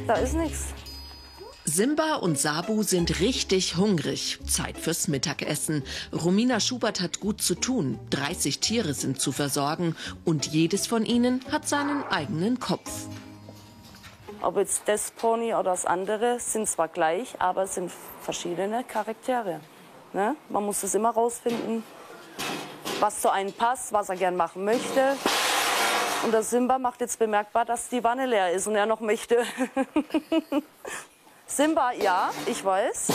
da ist nichts. Simba und Sabu sind richtig hungrig. Zeit fürs Mittagessen. Romina Schubert hat gut zu tun. 30 Tiere sind zu versorgen und jedes von ihnen hat seinen eigenen Kopf. Ob jetzt das Pony oder das andere, sind zwar gleich, aber es sind verschiedene Charaktere. Ne? Man muss es immer rausfinden, was zu einem passt, was er gern machen möchte. Und der Simba macht jetzt bemerkbar, dass die Wanne leer ist und er noch möchte. Simba, ja, ich weiß.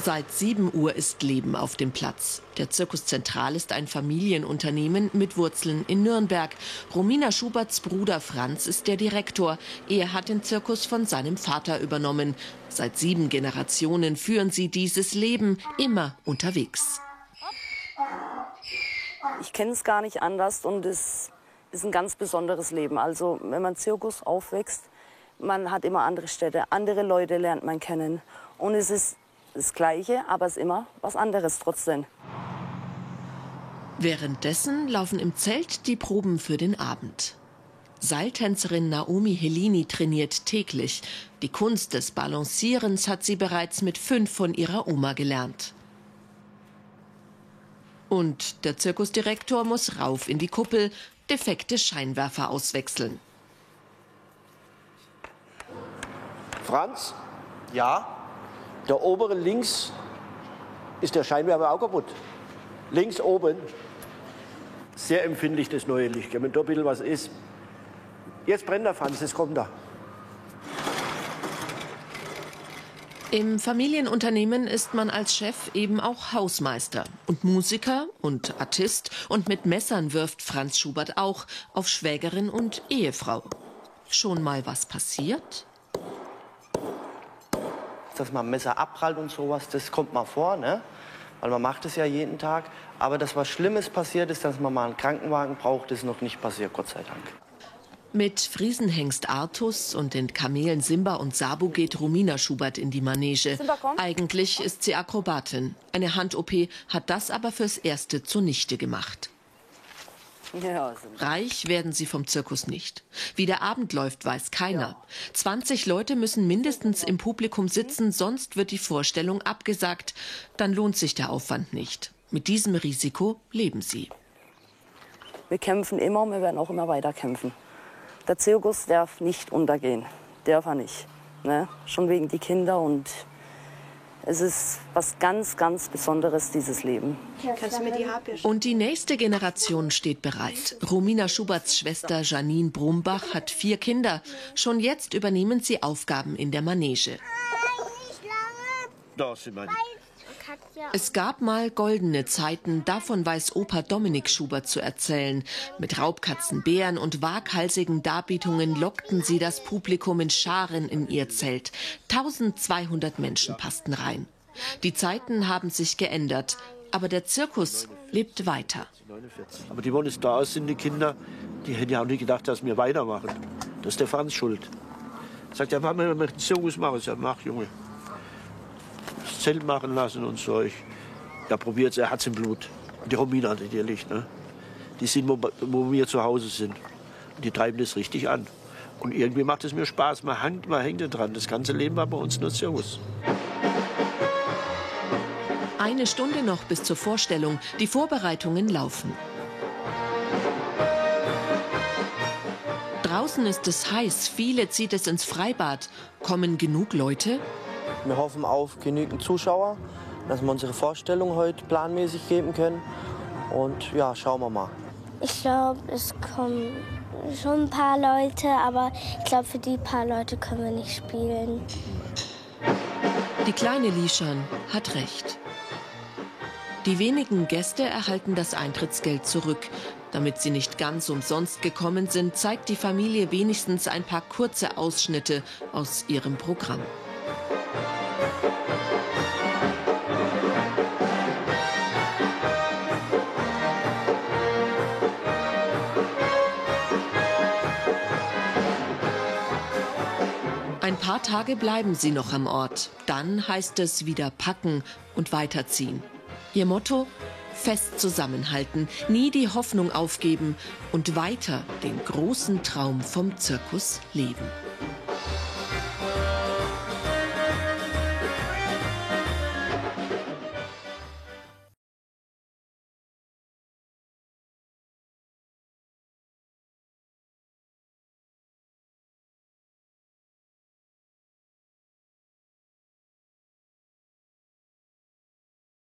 Seit 7 Uhr ist Leben auf dem Platz. Der Zirkus Zentral ist ein Familienunternehmen mit Wurzeln in Nürnberg. Romina Schuberts Bruder Franz ist der Direktor. Er hat den Zirkus von seinem Vater übernommen. Seit 7 Generationen führen sie dieses Leben immer unterwegs. Ich kenne es gar nicht anders und es ist ein ganz besonderes Leben. Also wenn man Zirkus aufwächst, man hat immer andere Städte, andere Leute lernt man kennen. Und es ist das Gleiche, aber es ist immer was anderes trotzdem. Währenddessen laufen im Zelt die Proben für den Abend. Seiltänzerin Naomi Helini trainiert täglich. Die Kunst des Balancierens hat sie bereits mit 5 von ihrer Oma gelernt. Und der Zirkusdirektor muss rauf in die Kuppel, defekte Scheinwerfer auswechseln. Franz? Ja? Der obere links ist der Scheinwerfer auch kaputt. Links oben. Sehr empfindlich, das neue Licht. Wenn da ein bisschen was ist. Jetzt brennt der Franz, jetzt kommt er. Im Familienunternehmen ist man als Chef eben auch Hausmeister und Musiker und Artist. Und mit Messern wirft Franz Schubert auch auf Schwägerin und Ehefrau. Schon mal was passiert? Dass man Messer abprallt und sowas, das kommt mal vor, ne? Weil man macht es ja jeden Tag. Aber dass was Schlimmes passiert ist, dass man mal einen Krankenwagen braucht, ist noch nicht passiert, Gott sei Dank. Mit Friesenhengst Artus und den Kamelen Simba und Sabu geht Romina Schubert in die Manege. Eigentlich ist sie Akrobatin. Eine Hand-OP hat das aber fürs Erste zunichte gemacht. Ja, Reich werden sie vom Zirkus nicht. Wie der Abend läuft, weiß keiner. 20 Leute müssen mindestens im Publikum sitzen, sonst wird die Vorstellung abgesagt. Dann lohnt sich der Aufwand nicht. Mit diesem Risiko leben sie. wir kämpfen immer und wir werden auch immer weiter kämpfen. Der Zirkus darf nicht untergehen. Darf er nicht. Ne? Schon wegen die Kinder und es ist was ganz, ganz Besonderes, dieses Leben. Und die nächste Generation steht bereit. Romina Schuberts Schwester Janine Brumbach hat 4 Kinder. Schon jetzt übernehmen sie Aufgaben in der Manege. Da sind wir. Es gab mal goldene Zeiten, davon weiß Opa Dominik Schubert zu erzählen. Mit Raubkatzen, Bären und waghalsigen Darbietungen lockten sie das Publikum in Scharen in ihr Zelt. 1200 Menschen passten rein. Die Zeiten haben sich geändert, aber der Zirkus lebt weiter. Aber die wollen es da aus, sind die Kinder, die hätten ja auch nicht gedacht, dass wir weitermachen. Das ist der Franz schuld. Sagt ja, Mama, wir möchten Zirkus machen. Ich sage, mach, Junge. Das Zelt machen lassen und so. Ja, probiert es, er hat es im Blut. Und die Romina natürlich, ne? Die sind, wo wir zu Hause sind. Und die treiben das richtig an. Und irgendwie macht es mir Spaß. Man hängt dran. Das ganze Leben war bei uns nur Zirkus. Eine Stunde noch bis zur Vorstellung. Die Vorbereitungen laufen. Draußen ist es heiß. Viele zieht es ins Freibad. Kommen genug Leute? Wir hoffen auf genügend Zuschauer, dass wir unsere Vorstellung heute planmäßig geben können. Und ja, schauen wir mal. Ich glaube, es kommen schon ein paar Leute, aber ich glaube, für die paar Leute können wir nicht spielen. Die kleine Lischan hat recht. Die wenigen Gäste erhalten das Eintrittsgeld zurück. Damit sie nicht ganz umsonst gekommen sind, zeigt die Familie wenigstens ein paar kurze Ausschnitte aus ihrem Programm. Ein paar Tage bleiben sie noch am Ort. Dann heißt es wieder packen und weiterziehen. Ihr Motto: fest zusammenhalten, nie die Hoffnung aufgeben und weiter den großen Traum vom Zirkus leben.